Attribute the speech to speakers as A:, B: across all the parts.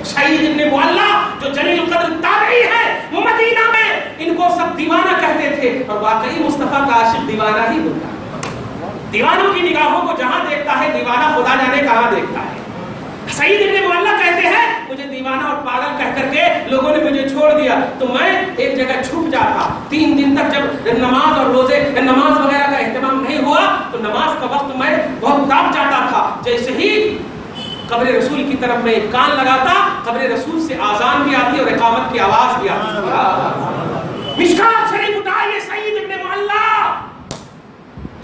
A: سعید ابن معلّہ جو جلیل القدر تابعی ہے مدینہ میں، ان کو سب دیوانہ کہتے تھے، اور واقعی مصطفیٰ کا عاشق دیوانہ ہی ہوتا ہے۔ دیوانوں کی نگاہوں کو جہاں دیکھتا ہے دیوانہ خدا جانے کہاں دیکھتا ہے۔ سعید ابن معلّہ کہتے ہیں مجھے دیوانہ اور پاگل کہہ کر کے لوگوں نے مجھے چھوڑ دیا تو میں ایک جگہ چھپ جاتا، 3 دن تک جب نماز اور روزے نماز وغیرہ کا اہتمام نہیں ہوا تو نماز کا وقت میں بہت دب جاتا تھا، جیسے ہی قبر رسول کی طرف میں ایک کان لگاتا قبر رسول سے آذان بھی آتی اور اقامت کی آواز بھی آتی۔ مشکات شریف اٹھائیے سعید ابن معلّہ،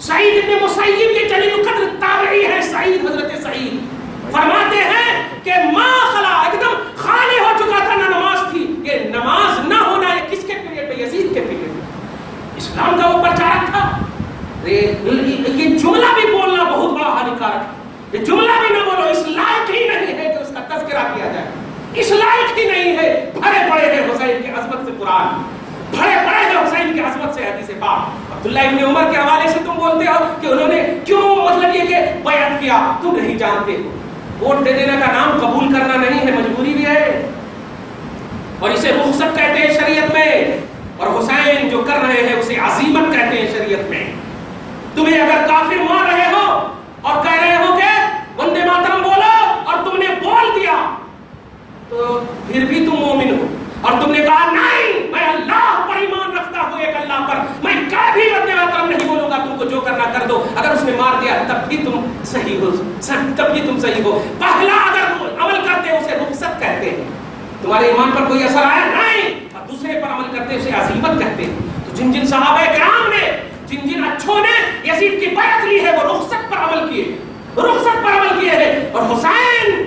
A: سعید ابن مسیب یہ جلیل القدر تابعی ہے، سعید حضرت سعید فرماتے ہیں کہ ما خلا ایک دم خالی ہو چکا تھا، نہ نماز تھی، یہ نماز نہ ہونا یہ کس کے پیریڈ میں؟ یزید کے پیریڈ میں۔ اسلام کا وہ پرچارک تھا۔ یہ جملہ بھی بولنا بہت بڑا ہانیکارک ہے، یہ جملہ بھی نہ بولو، اس لائق ہی نہیں ہے کہ اس کا تذکرہ کیا جائے، اس لائق ہی نہیں ہے۔ بھرے پڑے ہیں حسین کی عظمت سے قرآن، بھرے پڑے ہیں حسین کی عظمت سے حدیث پاک۔ عبداللہ ابن عمر کے حوالے سے تم بولتے ہو کہ انہوں نے کیوں مطلب یہ کہ بیعت کیا، تم نہیں جانتے ہو۔ ووٹ دے دینے کا نام قبول کرنا نہیں ہے، مجبوری بھی ہے، اور اسے رخصت کہتے ہیں شریعت میں، اور حسین جو کر رہے ہیں اسے عزیمت کہتے ہیں شریعت میں۔ تمہیں اگر کافر مان رہے ہو اور کہہ رہے ہو کہ وندے ماترم بولو اور تم نے بول دیا تو پھر بھی تم مومن ہو، اور تم نے کہا نہیں میں اللہ پر ایمان رکھتا ہوں، ایک اللہ پر، میں کبھی وندے ماترم نہیں بولوں گا، تم کو جو کرنا کر دو، اگر اس نے مار دیا تب بھی تم صحیح ہو، تب بھی تم صحیح ہو۔ پہلا اگر عمل کرتے ہو اسے رخصت کہتے ہیں، تمہارے ایمان پر کوئی اثر آیا نہیں، اور دوسرے پر عمل کرتے اسے عزیمت کہتے ہیں۔ تو جن جن صحابہ کرام نے، جن جن اچھوں نے یزید کی بیعت لی ہے وہ رخصت پر عمل کیے، رخصت پر عمل کیے ہیں، اور حسین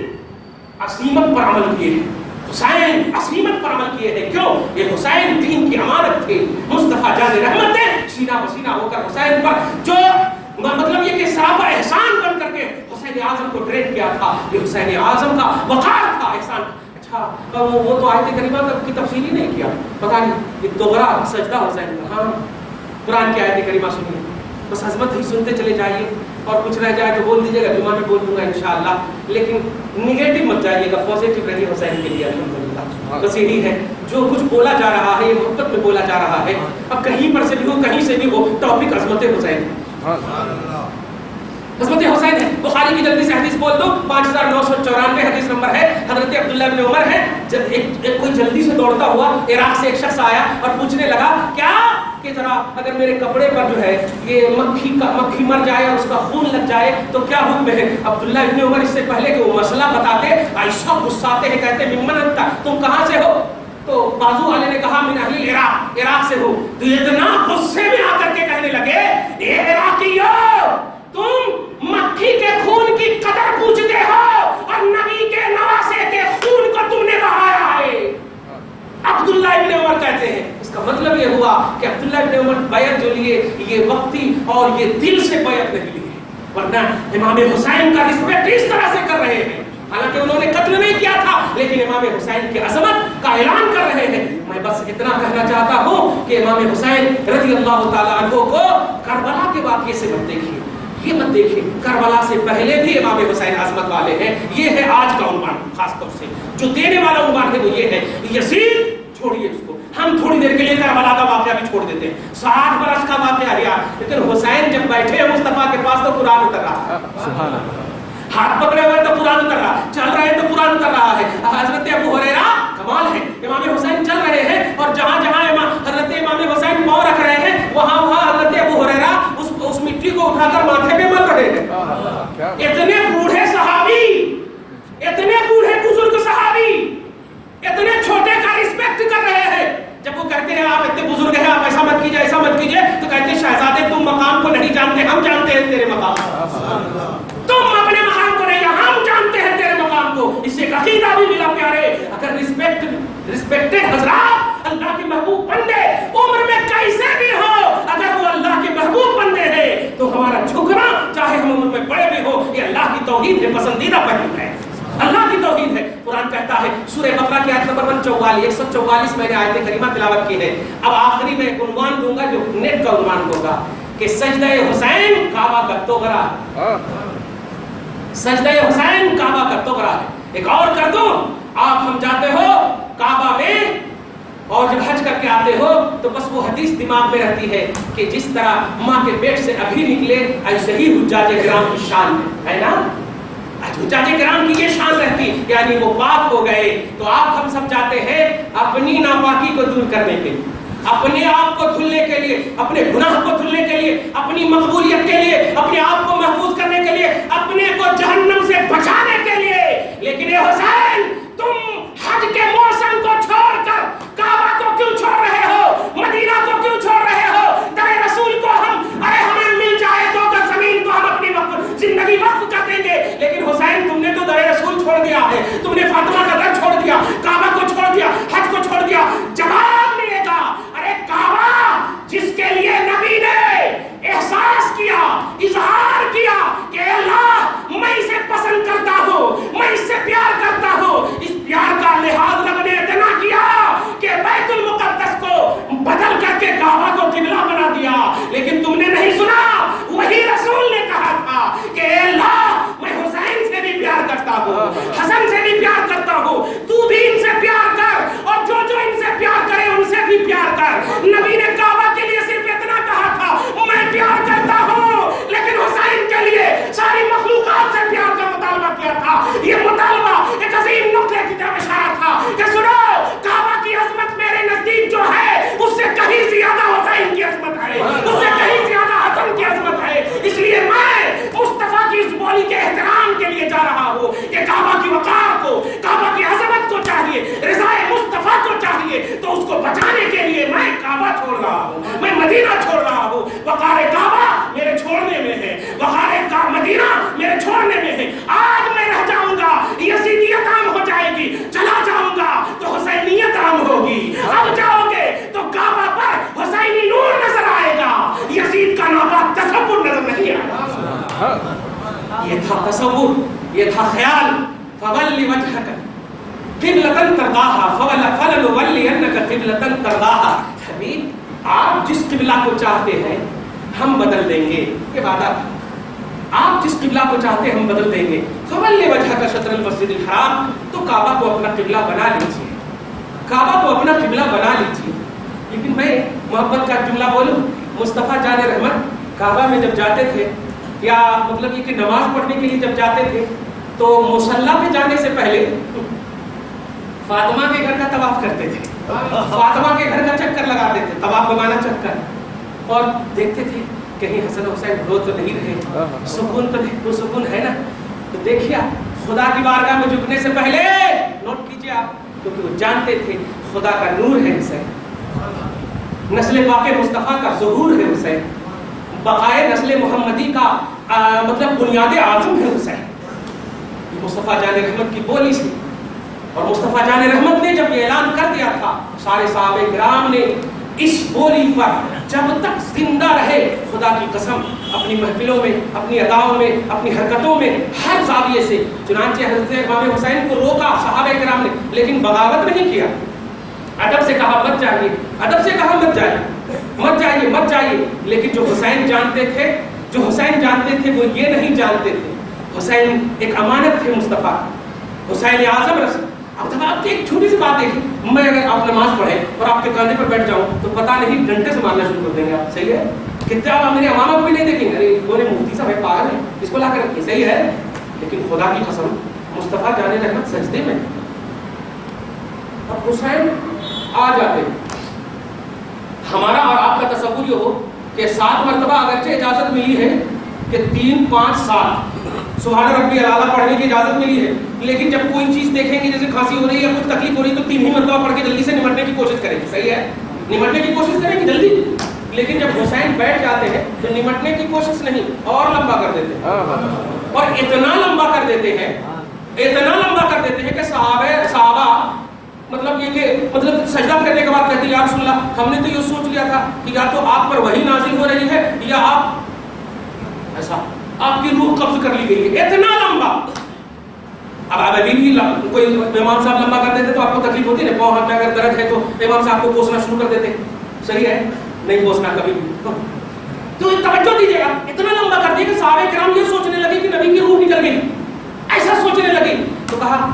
A: عزیمت پر عمل کیے ہیں، حسین عزیمت پر عمل کیے ہیں۔ کیوں؟ یہ حسین دین کی امانت تھے، مصطفیٰ جان رحمت نے سینہ بسینہ ہو کر حسین پر جو مطلب یہ کہ صحابہ احسان بن کر کے حسین اعظم کو ٹرین کیا تھا، یہ حسین اعظم کا وقار تھا، احسان۔ اچھا وہ تو آیت کریمہ کی تفسیر ہی نہیں کیا، پتہ نہیں یہ دوغرا سجدہ حسین کا۔ ہاں قرآن کی آیت کریمہ سنیے، بس عظمت ہی سنتے چلے جائیے، اور کچھ رہ جائے تو بول دیجیے گا، جمعہ میں بول دوں گا انشاءاللہ، لیکن نگیٹو مت جائیے گا، پازیٹو رہیے حسین کے لیے الحمدللہ۔ بس یہی ہے جو کچھ بولا جا رہا ہے، یہ محبت میں بولا جا رہا ہے، اب کہیں پر سے بھی ہو کہیں سے بھی ہو، ٹاپک عظمت حسین ہے، عظمت حسین ہے۔ بخاری کی جلدی سے حدیث بول دو، 5994 حدیث نمبر ہے، حضرت عبداللہ بن عمر ہے، جب ایک کوئی جلدی سے دوڑتا ہوا عراق سے ایک شخص آیا اور پوچھنے لگا کیا کہ ذرا اگر میرے کپڑے پر جو ہے یہ مکھی مر جائے اور اس کا خون لگ جائے تو کیا حکم ہے؟ عبداللہ ابن عمر اس سے پہلے کہ وہ مسئلہ بتاتے ایسا غصاتے ہیں، کہتے ممن انت، تم کہاں سے ہو؟ تو بازو والے نے کہا من اہل العراق، عراق سے ہو۔ تو اتنا غصے میں آ کر کے کہنے لگے اے عراقیو، تم مکھی کے خون کی قدر پوچھتے ہو اور نبی کے نواسے کے خون کو تم نے بہایا ہے۔ عبداللہ ابن عمر کہتے ہیں اس کا مطلب یہ ہوا کہ عبداللہ ابن عمر بیعت جو لیے یہ وقتی اور یہ دل سے بیعت نہیں لیے، ورنہ امام حسین کا رسپیکٹ اس طرح سے کر رہے ہیں، حالانکہ انہوں نے قتل نہیں کیا تھا لیکن امام حسین کی عظمت کا اعلان کر رہے ہیں۔ میں بس اتنا کہنا چاہتا ہوں کہ امام حسین رضی اللہ تعالیٰ عنہ کو کربلا کے واقعے سے مت دیکھیے، یہ مت دیکھیں، کربلا سے پہلے بھی امام حسین عظمت والے ہیں۔ یہ ہے آج کا عنوان، خاص طور سے جو دینے والا عنوان ہے وہ یہ ہے، یزید چھوڑیے اس کو، ہم تھوڑی دیر کے لیے کربلا کا واقعہ بھی چھوڑ دیتے ہیں، 60 برس کا واقعہ ہے یار، لیکن حسین جب بیٹھے ہیں مصطفیٰ کے پاس تو قرآن اتر رہا ہے، سبحان اللہ، ہاتھ پکڑے ہوئے تو قرآن اتر رہا ہے، چل رہے ہیں تو قرآن اتر رہا ہے۔ حضرت ابو ہریرہ کمال ہے، امام حسین چل رہے ہیں اور جہاں جہاں حضرت امام حسین پاؤں رکھ رہے ہیں وہاں وہاں حضرت ابو ہریرہ اس مٹی کو اٹھا کر ماتھے پہ مل رہے ہیں۔ اتنے بوڑھے صحابی، اتنے بوڑھے بزرگ صحابی اتنے چھوٹے کا رسپیکٹ کر رہے ہیں، جب وہ کہتے ہیں آپ اتنے بزرگ ہیں آپ ایسا مت کیجئے ایسا مت کیجئے، تو کہتے ہیں شہزادے تم مقام کو نہیں جانتے، ہم جانتے ہیں تیرے مقام کو، تم اپنے مقام کو نہیں، ہم جانتے ہیں تیرے مقام کو۔ اس سے ایک عقیدہ بھی ملا پیارے، اگر رسپیکٹڈ حضرات اللہ کے محبوب بندے عمر میں کیسے بھی ہو، اگر وہ اللہ کے محبوب بندے ہیں تو ہمارا جھکنا چاہے ہم عمر میں بڑے بھی ہو، یہ اللہ کی توحید ہے، پسندیدہ پہلو ہے، اللہ کی توحید ہے۔ قرآن کہتا ہے سورہ بقرہ کی آیت نمبر 144 میں نے آیت کریمہ تلاوت کی ہے۔ اب آخری میں ایک عنوان دوں گا جو نیٹ کا عنوان ہوگا کہ سجدہ حسین کعبہ کا توغرا ہے، سجدہ حسین کعبہ کا توغرا ہے۔ ایک اور کر دوں، آپ ہم جاتے ہو کعبہ میں اور جب حج کر کے آتے ہو تو بس وہ حدیث دماغ میں رہتی ہے کہ جس طرح ماں کے پیٹ سے ابھی نکلے ایسے ہی حجاج کرام کی شان ہے نا، حجاج کرام کی یہ شان رہتی، یعنی وہ پاک ہو گئے۔ تو آپ ہم سب جاتے ہیں اپنی ناپاکی کو دور کرنے کے لیے، اپنے آپ کو دھلنے کے لیے، اپنے گناہ کو دھلنے کے لیے، اپنی مقبولیت کے لیے، اپنے آپ کو محفوظ کرنے کے لیے، اپنے کو جہنم سے بچانے کے لیے۔ لیکن اے حسین، تم حج کے موسم کو چھوڑ کر کعبہ کو کیوں چھوڑ رہے ہو؟ مدینہ کو کیوں چھوڑ رہے ہو؟ در رسول کو ہمیں مل جائے تو زمین کو ہم اپنی زندگی وقف کر دیں گے، لیکن حسین تم نے تو در رسول چھوڑ دیا ہے، تم نے فاطمہ کا در چھوڑ دیا، کعبہ کو چھوڑ دیا، حج کو چھوڑ دیا۔ جواب ملے گا، ارے کعبہ جس کے لیے نبی نے احساس کیا، اظہار کیا کہ اللہ میں اسے پسند کرتا ہوں، میں اس سے پیار کرتا ہوں، اس پیار کا لحاظ رب نے اتنا کیا کہ بیت المقدس کو بدل کر کے کعبہ کو قبلہ بنا دیا۔ لیکن تم نے نہیں سنا، وہی رسول نے کہا تھا کہ اے اللہ میں حسین سے بھی پیار کرتا ہوں، حسن سے بھی پیار کرتا ہوں، تو بھی ان سے پیار کر اور جو جو ان سے پیار کرے ان سے بھی پیار کر۔ نبی نے کعبہ کے لیے صرف اتنا کہا تھا میں پیار کرتا ہوں، لیکن حسین کے لیے ساری مخلوقات سے پیار کا مطالبہ کیا تھا۔ یہ مطالبہ ایک عظیم نقطے کی طرف اشارہ تھا کہ سنو، کعبہ کی عظمت میرے نزدیک جو ہے اس سے کہیں زیادہ حسین کی عظمت ہے، اس سے کہیں زیادہ حسن کی عظمت ہے۔ اس لیے میں مصطفیٰ کی اس بولی کے احترام کے لیے جا رہا ہوں کہ کعبہ کی وقار کو، کعبہ کی عظمت کو چاہیے، رضائے مصطفیٰ کو چاہیے، تو اس کو بچانے کے لیے میں کعبہ چھوڑ رہا ہوں، میں مدینہ چھوڑ رہا ہوں۔ وقار کعبہ میرے چھوڑنے میں ہے، وقار مدینہ میرے چھوڑنے میں ہے۔ آج میں رہ جاؤں گا، یزیدیت عام ہو جائے گی، چلا جاؤں گا تو حسینیت عام ہوگی۔ اب جاؤ گے تو کعبہ پر حسینی نور نظر آئے گا، یزید کا ناپاک تصور نظر نہیں آئے گا۔ یہ تھا تصور، یہ تھا خیال۔ فَوَلِّ وَجْهَكَ قِبْلَةً تَرْضَاهَا فَلَنُوَلِّيَنَّكَ قِبْلَةً تَرْضَاهَا۔ حبیب، آپ جس قبلہ کو چاہتے ہیں ہم بدل دیں گے، یہ وعدہ تھا۔ آپ جس قبلہ کو چاہتے ہیں ہم بدل دیں گے۔ فَوَلِّ وَجْهَكَ شَطْرَ الْمَسْجِدِ الْحَرَامِ، تو کعبہ کو اپنا قبلہ بنا لیجیے، کعبہ کو اپنا قبلہ بنا لیجیے۔ لیکن میں محبت کا جملہ بولوں، مصطفیٰ جان رحمت کعبہ میں جب جاتے تھے، یا مطلب یہ کہ نماز پڑھنے کے لیے جب جاتے تھے تو مصلی پہ جانے سے پہلے فاطمہ کے گھر کا طواف کرتے تھے، فاطمہ کے گھر کا چکر لگاتے تھے، طواف بمانا چکر، اور دیکھتے تھے کہیں حسن حسین رو تو نہیں رہے، سکون تو پرسکون ہے نا۔ تو دیکھیے خدا کی بارگاہ میں جھکنے سے پہلے نوٹ کیجیے آپ، کیونکہ وہ جانتے تھے خدا کا نور ہے حسین، نسل پاک مصطفیٰ کا ظہور ہے حسین، بقائے نسل محمدی کا مطلب بنیاد اعظم ہے حسین۔ مصطفیٰ جان رحمت کی بولی سے، اور مصطفیٰ جان رحمت نے جب یہ اعلان کر دیا تھا، سارے صحابہ کرام نے اس بولی پر جب تک زندہ رہے، خدا کی قسم اپنی محفلوں میں، اپنی اداؤں میں، اپنی حرکتوں میں، ہر زاویے سے، چنانچہ حضرت امام حسین کو روکا صحابہ کرام نے، لیکن بغاوت نہیں کیا، ادب سے کہا مت جائیے، ادب سے کہا مت جائیے، مت جائیے، مت جائیے۔ لیکن جو حسین جانتے تھے، جو حسین جانتے تھے وہ یہ نہیں جانتے تھے، حسین ایک امانت تھے مصطفیٰ، حسین اعظم رسول۔ اب آپ ایک چھوٹی سی بات دیکھیں، میں اگر آپ نماز پڑھیں اور آپ کے کاندھے پر بیٹھ جاؤں تو پتہ نہیں گھنٹے سے مارنا شروع کر دیں گے آپ، صحیح ہے؟ کتنے آپ میرے امامہ کو بھی نہیں دیکھیں گے، ارے وہ مفتی صاحب ہے، پاگل ہے، اس کو لا کر رکھیے، صحیح ہے؟ لیکن خدا کی قسم مصطفیٰ جان رحمت سجدے میں، اب حسین آ جاتے، ہمارا اور آپ کا تصور یہ ہو کہ 7 مرتبہ اگرچہ اجازت ملی ہے کہ 3 5 7 سبحان ربی الاعلیٰ پڑھنے کی اجازت ملی ہے، لیکن جب کوئی چیز دیکھیں گے جیسے کھانسی ہو رہی ہے یا کچھ تکلیف ہو رہی ہے تو 3 ہی مرتبہ پڑھ کے جلدی سے نمٹنے کی کوشش کریں گے، صحیح ہے؟ نمٹنے کی کوشش کریں گے جلدی، لیکن جب حسین بیٹھ جاتے ہیں تو نمٹنے کی کوشش نہیں، اور لمبا کر دیتے ہیں، اور اتنا لمبا کر دیتے ہیں، اتنا لمبا کر دیتے ہیں کہ صحابہ مطلب یہ کہ مطلب سجدہ کرنے کے بعد کہتے ہیں یا رسول اللہ ہم نے تو یہ سوچ لیا تھا کہ یا تو آپ پر وحی نازل ہو رہی ہے یا آپ ایسا آپ کی روح قبض کر لی گئی ہے، اتنا لمبا۔ اب آپ ابھی بھی کوئی امام صاحب لمبا کر دیتے تو آپ کو تکلیف ہوتی ہے نا، پاؤں ہاتھ میں اگر درد ہے تو امام صاحب کو پوسنا شروع کر دیتے، صحیح ہے؟ نہیں پوسنا کبھی بھی، تو توجہ دیجیے گا، اتنا لمبا کر دیا کہ صحابہ کرام یہ سوچنے لگے کہ نبی کی روح نکل گئی، ایسا سوچنے لگے، تو کہا